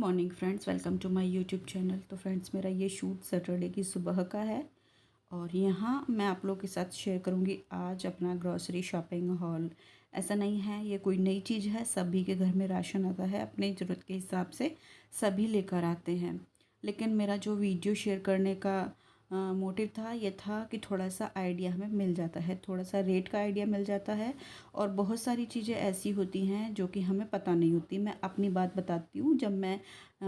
Morning friends, welcome to my YouTube channel. तो friends, मेरा ये शूट सैटरडे की सुबह का है और यहाँ मैं आप लोगों के साथ शेयर करूँगी आज अपना ग्रॉसरी शॉपिंग हॉल। ऐसा नहीं है ये कोई नई चीज़ है, सभी के घर में राशन आता है, अपनी ज़रूरत के हिसाब से सभी लेकर आते हैं। लेकिन मेरा जो वीडियो शेयर करने का मोटिव था, ये था कि थोड़ा सा आइडिया हमें मिल जाता है, थोड़ा सा रेट का आइडिया मिल जाता है और बहुत सारी चीज़ें ऐसी होती हैं जो कि हमें पता नहीं होती। मैं अपनी बात बताती हूँ। जब मैं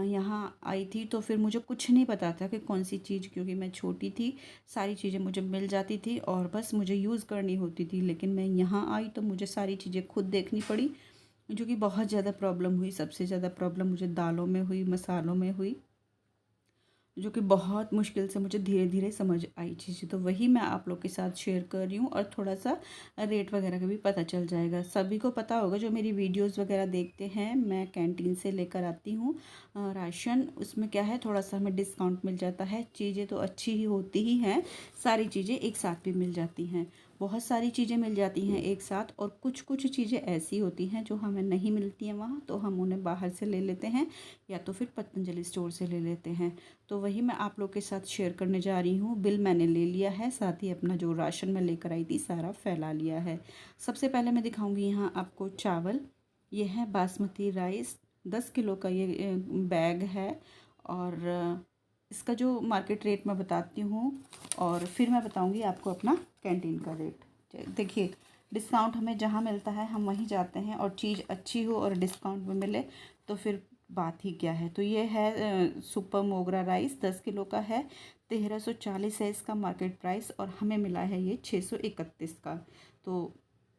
यहाँ आई थी तो फिर मुझे कुछ नहीं पता था कि कौन सी चीज़, क्योंकि मैं छोटी थी, सारी चीज़ें मुझे मिल जाती थी और बस मुझे यूज़ करनी होती थी। लेकिन मैं यहाँ आई तो मुझे सारी चीज़ें खुद देखनी पड़ी, जो कि बहुत ज़्यादा प्रॉब्लम हुई। सबसे ज़्यादा प्रॉब्लम मुझे दालों में हुई, मसालों में हुई, जो कि बहुत मुश्किल से मुझे धीरे धीरे समझ आई चीज़ें। तो वही मैं आप लोग के साथ शेयर कर रही हूँ और थोड़ा सा रेट वगैरह का भी पता चल जाएगा। सभी को पता होगा जो मेरी वीडियोस वगैरह देखते हैं, मैं कैंटीन से लेकर आती हूँ राशन। उसमें क्या है, थोड़ा सा हमें डिस्काउंट मिल जाता है। चीज़ें तो अच्छी ही होती ही हैं, सारी चीज़ें एक साथ भी मिल जाती हैं, बहुत सारी चीज़ें मिल जाती हैं एक साथ। और कुछ कुछ चीज़ें ऐसी होती हैं जो हमें नहीं मिलती हैं वहाँ, तो हम उन्हें बाहर से ले लेते हैं या तो फिर पतंजलि स्टोर से ले लेते हैं। तो वही मैं आप लोग के साथ शेयर करने जा रही हूँ। बिल मैंने ले लिया है, साथ ही अपना जो राशन मैं लेकर आई थी सारा फैला लिया है। सबसे पहले मैं दिखाऊंगी यहाँ आपको चावल। ये है बासमती राइस, 10 किलो का ये बैग है। और इसका जो मार्केट रेट मैं बताती हूँ और फिर मैं बताऊँगी आपको अपना कैंटीन का रेट। देखिए, डिस्काउंट हमें जहाँ मिलता है हम वहीं जाते हैं, और चीज़ अच्छी हो और डिस्काउंट में मिले तो फिर बात ही क्या है। तो ये है सुपर मोगरा राइस, 10 किलो का है, 1340 है इसका मार्केट प्राइस और हमें मिला है ये 631 का। तो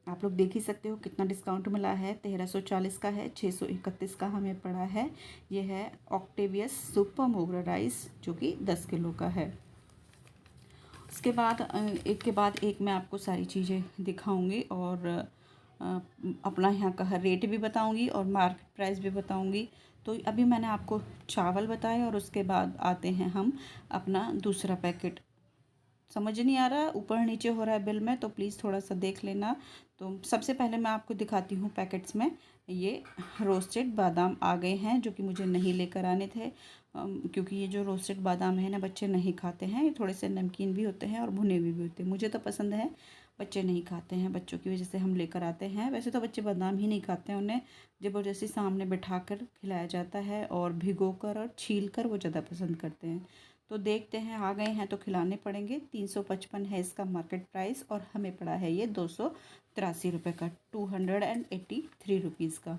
आप लोग देख ही सकते हो कितना डिस्काउंट मिला है। 1340 का है, 631 का हमें पड़ा है। ये है ऑक्टेवियस सुपर मोगरा राइस, जो कि 10 किलो का है। उसके बाद एक के बाद एक मैं आपको सारी चीज़ें दिखाऊंगी और अपना यहाँ का रेट भी बताऊंगी और मार्केट प्राइस भी बताऊंगी। तो अभी मैंने आपको चावल बताए और उसके बाद आते हैं हम अपना दूसरा पैकेट। समझ नहीं आ रहा, ऊपर नीचे हो रहा है बिल में, तो प्लीज़ थोड़ा सा देख लेना। तो सबसे पहले मैं आपको दिखाती हूँ पैकेट्स में। ये रोस्टेड बादाम आ गए हैं, जो कि मुझे नहीं लेकर आने थे, क्योंकि ये जो रोस्टेड बादाम है ना, बच्चे नहीं खाते हैं। ये थोड़े से नमकीन भी होते हैं और भुने हुए भी होते हैं। मुझे तो पसंद है, बच्चे नहीं खाते हैं, बच्चों की वजह से हम लेकर आते हैं। वैसे तो बच्चे बादाम ही नहीं खाते हैं, उन्हें ज़बरदस्ती सामने बिठा कर खिलाया जाता है और भिगो कर और छील कर वो ज़्यादा पसंद करते हैं। तो देखते हैं, आ गए हैं तो खिलाने पड़ेंगे। 355 है इसका मार्केट प्राइस और हमें पड़ा है ये 283 रुपये का, 283 रुपीज़ का।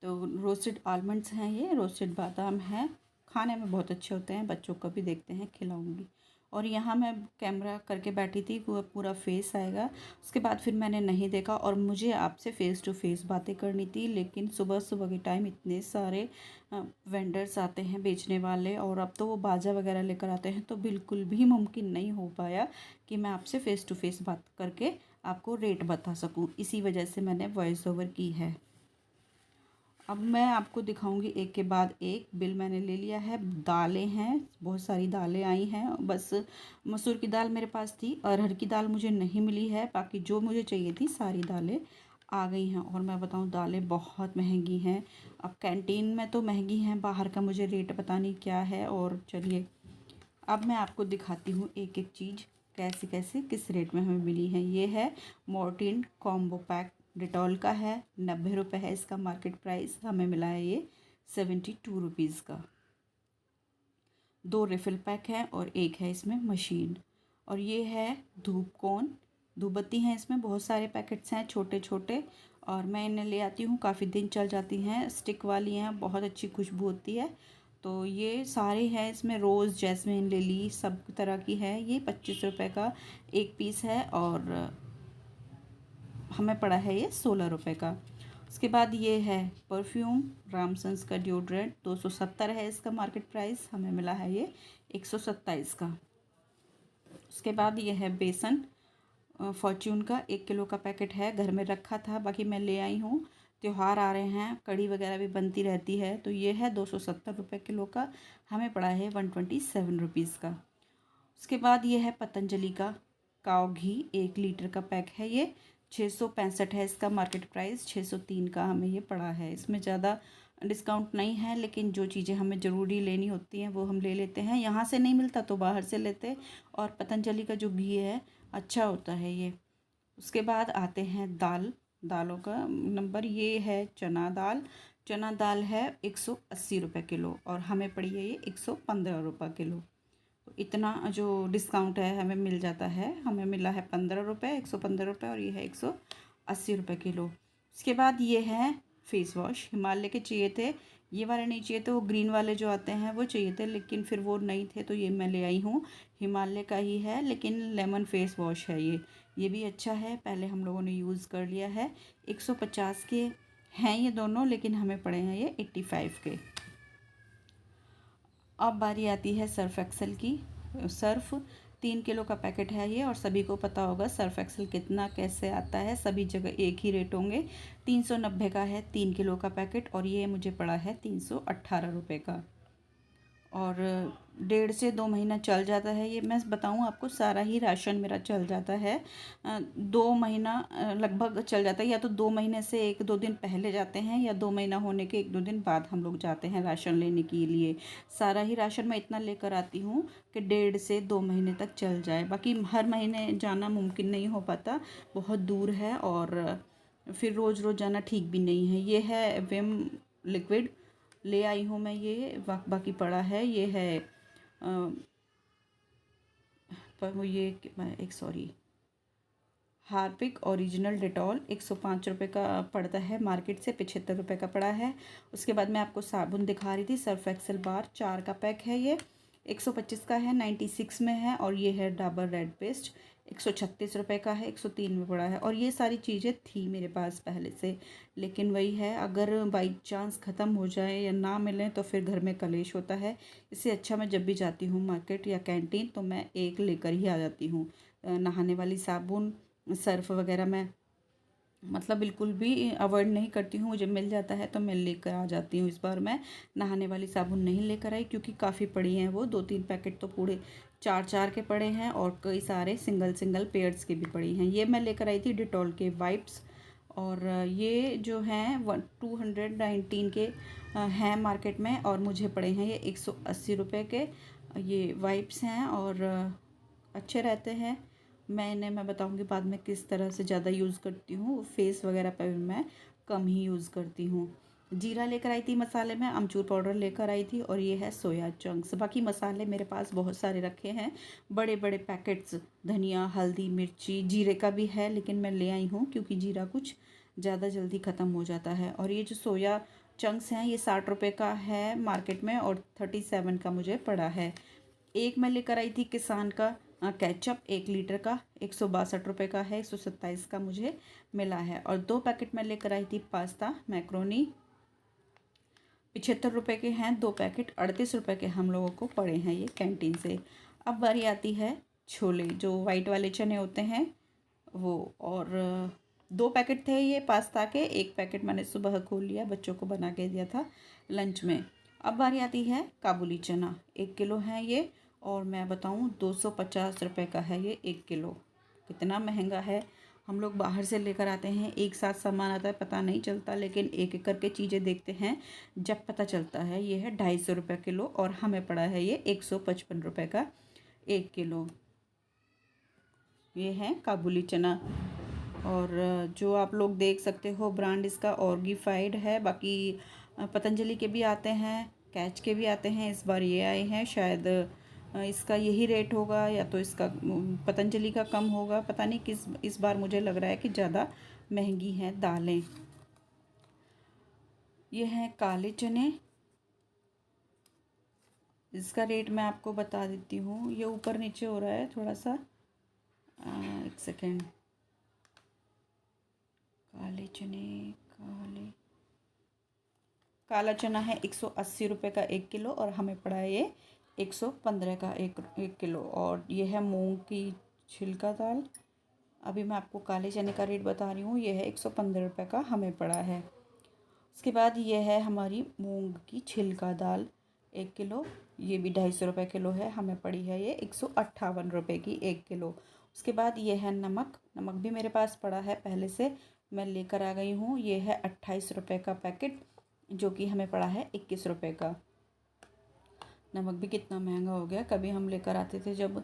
तो रोस्टेड आलमंड्स हैं, ये रोस्टेड बादाम हैं, खाने में बहुत अच्छे होते हैं, बच्चों को भी देखते हैं खिलाऊंगी। और यहाँ मैं कैमरा करके बैठी थी, वो पूरा फेस आएगा। उसके बाद फिर मैंने नहीं देखा और मुझे आपसे फ़ेस टू फेस बातें करनी थी, लेकिन सुबह सुबह के टाइम इतने सारे वेंडर्स आते हैं बेचने वाले, और अब तो वो बाजा वगैरह लेकर आते हैं, तो बिल्कुल भी मुमकिन नहीं हो पाया कि मैं आपसे फ़ेस टू फेस बात करके आपको रेट बता सकूँ। इसी वजह से मैंने वॉइस ओवर की है। अब मैं आपको दिखाऊंगी एक के बाद एक। बिल मैंने ले लिया है। दालें हैं, बहुत सारी दालें आई हैं। बस मसूर की दाल मेरे पास थी, अरहर की दाल मुझे नहीं मिली है, बाकी जो मुझे चाहिए थी सारी दालें आ गई हैं। और मैं बताऊं, दालें बहुत महंगी हैं। अब कैंटीन में तो महंगी हैं, बाहर का मुझे रेट पता नहीं क्या है। और चलिए, अब मैं आपको दिखाती हूँ एक एक चीज़ कैसे कैसे किस रेट में हमें मिली है। ये है मोर्टीन कॉम्बो पैक, डिटॉल का है, 90 रुपये है इसका मार्केट प्राइस, हमें मिला है ये 72 रुपीज़ का। 2 रिफ़िल पैक है और एक है इसमें मशीन। और ये है धूप कोन, धूपबत्ती हैं, इसमें बहुत सारे पैकेट्स हैं छोटे छोटे, और मैं इन्हें ले आती हूँ, काफ़ी दिन चल जाती हैं, स्टिक वाली हैं, बहुत अच्छी खुशबू होती है। तो ये सारे हैं इसमें, रोज़, जैस्मिन, लिली, सब तरह की है। ये 25 रुपये का एक पीस है और हमें पड़ा है ये 16 रुपये का। उसके बाद ये है परफ्यूम, रामसन्स का डिओड्रेंट, 270 है इसका मार्केट प्राइस, हमें मिला है ये 127 का। उसके बाद ये है बेसन, फॉर्च्यून का 1 किलो का पैकेट है, घर में रखा था, बाकी मैं ले आई हूँ। त्योहार आ रहे हैं, कड़ी वगैरह भी बनती रहती है, तो ये है 270 रुपये किलो का, हमें पड़ा है 127 रुपीज़ का। उसके बाद ये है पतंजलि का काव घी, 1 लीटर का पैक है ये, 665 है इसका मार्केट प्राइस, 603 का हमें ये पड़ा है। इसमें ज़्यादा डिस्काउंट नहीं है, लेकिन जो चीज़ें हमें ज़रूरी लेनी होती हैं वो हम ले लेते हैं। यहाँ से नहीं मिलता तो बाहर से लेते। और पतंजलि का जो घी है अच्छा होता है ये। उसके बाद आते हैं दालों का नंबर। ये है चना दाल। चना दाल है 180 रुपये किलो और हमें पड़ी है ये 115 रुपये किलो। तो इतना जो डिस्काउंट है हमें मिल जाता है। हमें मिला है 15 रुपये, 115 रुपये, और ये है 180 रुपये किलो। उसके बाद ये है फेस वॉश। हिमालय के चाहिए थे, ये वाले नहीं चाहिए थे, वो ग्रीन वाले जो आते हैं वो चाहिए थे, लेकिन फिर वो नहीं थे तो ये मैं ले आई हूँ। हिमालय का ही है, लेकिन लेमन फेस वॉश है ये भी अच्छा है। पहले हम लोगों ने यूज़ कर लिया है। 150 के हैं ये दोनों, लेकिन हमें पड़े हैं ये 85 के। अब बारी आती है सर्फ एक्सेल की। सर्फ 3 किलो का पैकेट है ये, और सभी को पता होगा सर्फ एक्सेल कितना कैसे आता है। सभी जगह एक ही रेट होंगे। 390 का है 3 किलो का पैकेट, और ये मुझे पड़ा है 318 रुपये का। और 1.5 से 2 महीना चल जाता है ये। मैं बताऊं आपको, सारा ही राशन मेरा चल जाता है। 2 महीना लगभग चल जाता है। या तो 2 महीने से 1-2 दिन पहले जाते हैं, या 2 महीना होने के 1-2 दिन बाद हम लोग जाते हैं राशन लेने के लिए। सारा ही राशन मैं इतना लेकर आती हूँ कि 1.5 से 2 महीने तक चल जाए। बाकी हर महीने जाना मुमकिन नहीं हो पाता, बहुत दूर है, और फिर रोज़ रोज़ जाना ठीक भी नहीं है। ये है विम लिक्विड, ले आई हूँ मैं ये। बाकी पड़ा है ये है पर वो ये एक सॉरी हार्पिक ओरिजिनल डेटॉल 105 रुपये का पड़ता है, मार्केट से 75 रुपये का पड़ा है। उसके बाद मैं आपको साबुन दिखा रही थी, सर्फ एक्सेल बार 4 का पैक है ये। 125 का है, 96 में है। और ये है डाबर रेड पेस्ट, 136 रुपये का है, 103 में पड़ा है। और ये सारी चीज़ें थी मेरे पास पहले से, लेकिन वही है, अगर बाई चांस ख़त्म हो जाए या ना मिले तो फिर घर में कलेश होता है। इससे अच्छा मैं जब भी जाती हूँ मार्केट या कैंटीन तो मैं एक लेकर ही आ जाती हूँ। नहाने वाली साबुन, सर्फ़ वगैरह मैं मतलब बिल्कुल भी अवॉइड नहीं करती हूँ। मुझे मिल जाता है तो मैं लेकर आ जाती हूँ। इस बार मैं नहाने वाली साबुन नहीं लेकर आई, क्योंकि काफ़ी पड़ी हैं वो। 2-3 पैकेट तो पूरे 4-4 के पड़े हैं, और कई सारे सिंगल सिंगल पेयर्स के भी पड़ी हैं। ये मैं लेकर आई थी डिटॉल के वाइप्स, और ये जो हैं 219 के हैं मार्केट में, और मुझे पड़े हैं ये 180 रुपये के। ये वाइप्स हैं और अच्छे रहते हैं। मैं बताऊंगी बाद में किस तरह से ज़्यादा यूज़ करती हूँ। फेस वगैरह पर भी मैं कम ही यूज़ करती हूँ। जीरा लेकर आई थी मसाले में, अमचूर पाउडर लेकर आई थी, और ये है सोया चंक्स। बाकी मसाले मेरे पास बहुत सारे रखे हैं, बड़े बड़े पैकेट्स। धनिया, हल्दी, मिर्ची, जीरे का भी है, लेकिन मैं ले आई हूँ क्योंकि जीरा कुछ ज़्यादा जल्दी ख़त्म हो जाता है। और ये जो सोया चंक्स हैं ये 60 रुपये का है मार्केट में, और 37 का मुझे पड़ा है। एक मैं लेकर आई थी किसान का केचप 1 लीटर का, 162 रुपये का है, 127 का मुझे मिला है। और 2 पैकेट मैं लेकर आई थी पास्ता मैक्रोनी, 75 रुपये के हैं 2 पैकेट। 38 रुपये के हम लोगों को पड़े हैं ये कैंटीन से। अब बारी आती है छोले, जो वाइट वाले चने होते हैं वो। और 2 पैकेट थे ये पास्ता के, 1 पैकेट मैंने सुबह खोल लिया, बच्चों को बना के दिया था लंच में। अब बारी आती है काबुली चना, 1 किलो है ये, और मैं बताऊं 250 रुपये का है ये 1 किलो। कितना महंगा है। हम लोग बाहर से लेकर आते हैं, एक साथ सामान आता है, पता नहीं चलता, लेकिन एक एक करके चीज़ें देखते हैं जब पता चलता है। ये है 250 रुपये किलो, और हमें पड़ा है ये 155 रुपये का 1 किलो। ये है काबुली चना। और जो आप लोग देख सकते हो ब्रांड इसका ऑर्गेफाइड है। बाकी पतंजलि के भी आते हैं, कैच के भी आते हैं। इस बार ये आए हैं, शायद इसका यही रेट होगा, या तो इसका पतंजलि का कम होगा, पता नहीं किस। इस बार मुझे लग रहा है कि ज़्यादा महंगी हैं दालें। ये हैं काले चने, इसका रेट मैं आपको बता देती हूँ। ये ऊपर नीचे हो रहा है थोड़ा सा, एक सेकेंड। काले चने, काला चना है 180 रुपये का 1 किलो, और हमें पड़ा है ये 115 का एक किलो। और ये है मूंग की छिलका दाल। अभी मैं आपको काले चने का रेट बता रही हूँ, ये है 115 रुपये का हमें पड़ा है। उसके बाद ये है हमारी मूंग की छिलका दाल 1 किलो, ये भी 250 रुपये किलो है, हमें पड़ी है ये 158 रुपये की 1 किलो। उसके बाद ये है नमक भी मेरे पास पड़ा है पहले से, मैं लेकर आ गई हूँ। ये है 28 रुपये का पैकेट, जो कि हमें पड़ा है 21 रुपये का। नमक भी कितना महंगा हो गया। कभी हम लेकर आते थे जब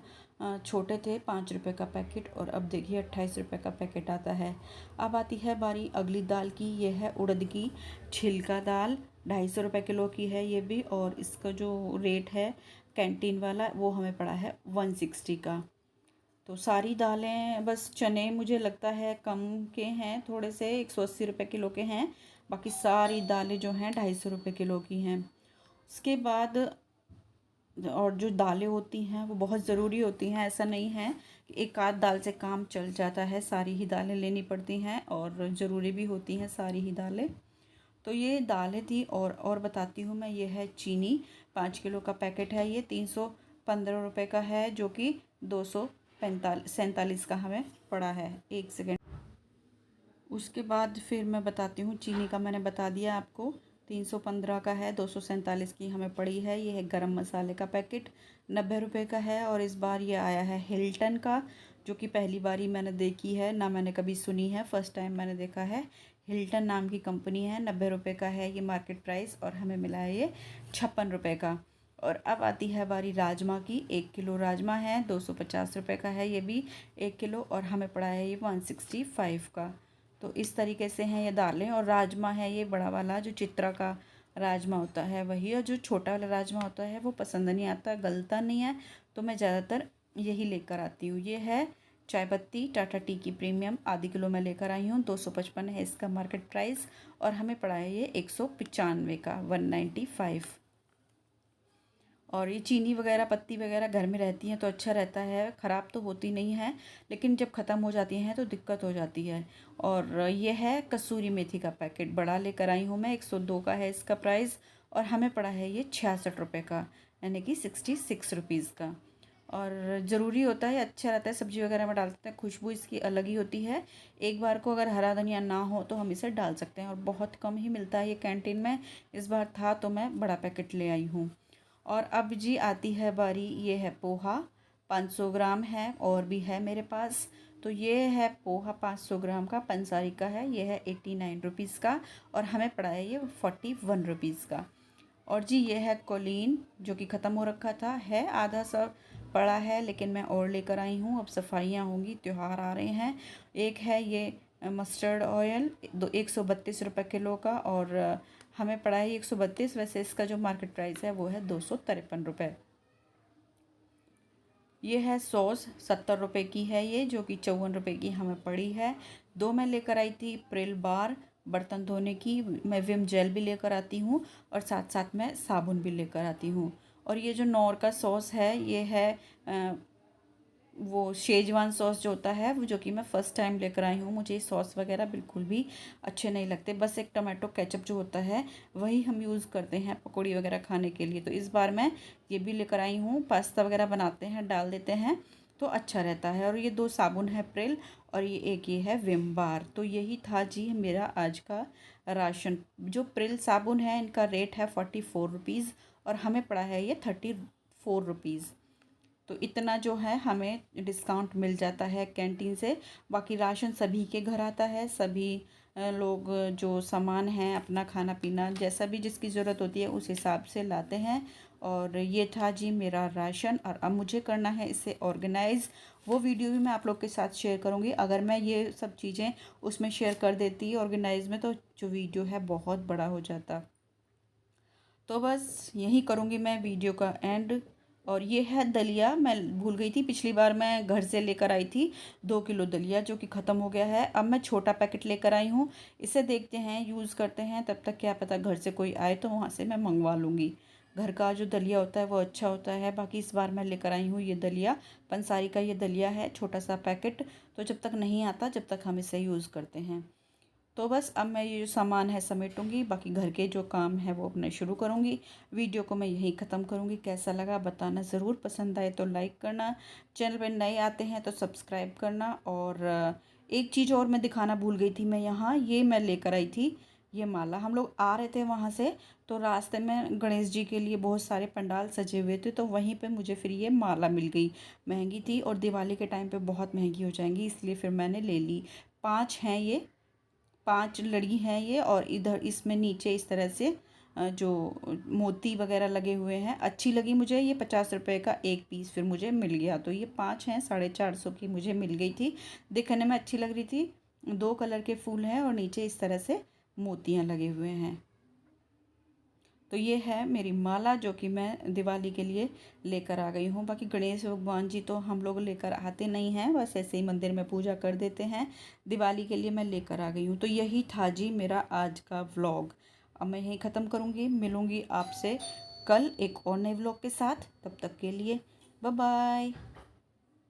छोटे थे 5 रुपये का पैकेट, और अब देखिए 28 रुपये का पैकेट आता है। अब आती है बारी अगली दाल की। ये है उड़द की छिलका दाल, 250 रुपये किलो की है ये भी, और इसका जो रेट है कैंटीन वाला वो हमें पड़ा है 160 का। तो सारी दालें, बस चने मुझे लगता है कम के हैं थोड़े से, 180 रुपये किलो के हैं। बाकी सारी दालें जो हैं 250 रुपये किलो की हैं। उसके बाद और जो दालें होती हैं वो बहुत ज़रूरी होती हैं। ऐसा नहीं है कि एक आध दाल से काम चल जाता है, सारी ही दालें लेनी पड़ती हैं और ज़रूरी भी होती हैं सारी ही दालें। तो ये दालें थी। और बताती हूँ मैं, ये है चीनी, 5 किलो का पैकेट है ये, 315 रुपये का है, जो कि 247 का हमें पड़ा है। 1 सेकेंड। उसके बाद फिर मैं बताती हूँ, चीनी का मैंने बता दिया आपको, 315 का है, 247 की हमें पड़ी है। ये है गरम मसाले का पैकेट, 90 रुपये का है। और इस बार ये आया है हिल्टन का, जो कि पहली बार ही मैंने देखी है, ना मैंने कभी सुनी है, फ़र्स्ट टाइम मैंने देखा है। हिल्टन नाम की कंपनी है, 90 रुपये का है ये मार्केट प्राइस, और हमें मिला है ये 56 रुपये का। और अब आती है बारी राजमा की। 1 किलो राजमा है, 250 रुपये का है ये भी 1 किलो, और हमें पड़ा है ये 165 का। तो इस तरीके से हैं ये दालें। और राजमा है ये बड़ा वाला, जो चित्रा का राजमा होता है वही, और जो छोटा वाला राजमा होता है वो पसंद नहीं आता, गलता नहीं है, तो मैं ज़्यादातर यही लेकर आती हूँ। ये है चाय पत्ती टाटा टी की प्रीमियम, आधी किलो मैं लेकर आई हूँ, 255 है इसका मार्केट प्राइस, और हमें पड़ा है ये 195 का, 195। और ये चीनी वगैरह पत्ती वगैरह घर में रहती हैं तो अच्छा रहता है, ख़राब तो होती नहीं है, लेकिन जब ख़त्म हो जाती हैं तो दिक्कत हो जाती है। और ये है कसूरी मेथी का पैकेट, बड़ा लेकर आई हूँ मैं, 102 का है इसका प्राइस, और हमें पड़ा है ये 66 रुपये का, यानी कि 66 रुपीज़ का। और ज़रूरी होता है, अच्छा रहता है, सब्ज़ी वगैरह में डालते हैं, खुशबू इसकी अलग ही होती है। एक बार को अगर हरा धनिया ना हो तो हम इसे डाल सकते हैं, और बहुत कम ही मिलता है ये कैंटीन में। इस बार था तो मैं बड़ा पैकेट ले आई हूँ। और अब जी आती है बारी, ये है पोहा, 500 ग्राम है, और भी है मेरे पास। तो ये है पोहा 500 ग्राम का, पंसारी का है, ये है 89 रुपीज़ का, और हमें पड़ा है ये 41 रुपीज़ का। और जी ये है कोलीन, जो कि ख़त्म हो रखा था, है आधा सा पड़ा है, लेकिन मैं और लेकर आई हूँ, अब सफाइयाँ होंगी, त्यौहार आ रहे हैं। एक है ये मस्टर्ड ऑयल, 132 रुपये किलो का, और हमें पड़ा है 132। वैसे इसका जो मार्केट प्राइस है वो है 253 रुपये। ये है सॉस, 70 रुपये की है ये, जो कि 54 रुपये की हमें पड़ी है। 2 मैं लेकर आई थी प्रिल बार बर्तन धोने की, मैं विम जेल भी लेकर आती हूँ, और साथ साथ मैं साबुन भी लेकर आती हूँ। और ये जो नॉर का सॉस है, ये है वो शेजवान सॉस जो होता है, वो जो कि मैं फ़र्स्ट टाइम लेकर आई हूँ। मुझे सॉस वगैरह बिल्कुल भी अच्छे नहीं लगते, बस एक टमाटो केचप जो होता है वही हम यूज़ करते हैं पकौड़ी वगैरह खाने के लिए। तो इस बार मैं ये भी लेकर आई हूँ, पास्ता वगैरह बनाते हैं डाल देते हैं तो अच्छा रहता है। और ये 2 साबुन है प्रिल, और ये है विम बार। तो यही था जी मेरा आज का राशन। जो प्रिल साबुन है इनका रेट है 44 रुपीज़, और हमें पड़ा है ये 34 रुपीज़। तो इतना जो है हमें डिस्काउंट मिल जाता है कैंटीन से। बाकी राशन सभी के घर आता है, सभी लोग जो सामान हैं अपना खाना पीना जैसा भी जिसकी ज़रूरत होती है उस हिसाब से लाते हैं। और ये था जी मेरा राशन, और अब मुझे करना है इसे ऑर्गेनाइज़। वो वीडियो भी मैं आप लोग के साथ शेयर करूँगी। अगर मैं ये सब चीज़ें उसमें शेयर कर देती ऑर्गेनाइज़ में, तो जो वीडियो है बहुत बड़ा हो जाता। तो बस यही करूँगी मैं वीडियो का एंड। और ये है दलिया, मैं भूल गई थी, पिछली बार मैं घर से लेकर आई थी 2 किलो दलिया, जो कि ख़त्म हो गया है। अब मैं छोटा पैकेट लेकर आई हूँ, इसे देखते हैं, यूज़ करते हैं, तब तक क्या पता घर से कोई आए तो वहाँ से मैं मंगवा लूँगी। घर का जो दलिया होता है वो अच्छा होता है। बाकी इस बार मैं लेकर आई हूँ ये दलिया, पंसारी का ये दलिया है, छोटा सा पैकेट। तो जब तक नहीं आता जब तक हम इसे यूज़ करते हैं। तो बस अब मैं ये जो सामान है समेटूंगी, बाकी घर के जो काम है वो अपने शुरू करूँगी। वीडियो को मैं यहीं ख़त्म करूँगी। कैसा लगा बताना ज़रूर, पसंद आए तो लाइक करना, चैनल पर नए आते हैं तो सब्सक्राइब करना। और एक चीज़ और मैं दिखाना भूल गई थी, मैं यहाँ ये मैं लेकर आई थी ये माला। हम लोग आ रहे थे वहाँ से, तो रास्ते में गणेश जी के लिए बहुत सारे पंडाल सजे हुए थे, तो वहीं पे मुझे फिर ये माला मिल गई। महंगी थी और दिवाली के टाइम पे बहुत महंगी हो जाएंगी, इसलिए फिर मैंने ले ली। 5 हैं ये, 5 लड़ी हैं ये, और इधर इसमें नीचे इस तरह से जो मोती वगैरह लगे हुए हैं। अच्छी लगी मुझे ये, 50 रुपए का एक पीस फिर मुझे मिल गया। तो ये 5 हैं, 450 की मुझे मिल गई थी। दिखने में अच्छी लग रही थी। 2 कलर के फूल हैं और नीचे इस तरह से मोतियाँ लगे हुए हैं। तो ये है मेरी माला जो कि मैं दिवाली के लिए लेकर आ गई हूँ। बाकी गणेश भगवान जी तो हम लोग लेकर आते नहीं हैं, बस ऐसे ही मंदिर में पूजा कर देते हैं। दिवाली के लिए मैं लेकर आ गई हूँ। तो यही था जी मेरा आज का व्लॉग। अब मैं यहीं ख़त्म करूँगी, मिलूँगी आपसे कल एक और नए व्लॉग के साथ। तब तक के लिए बाय बाय।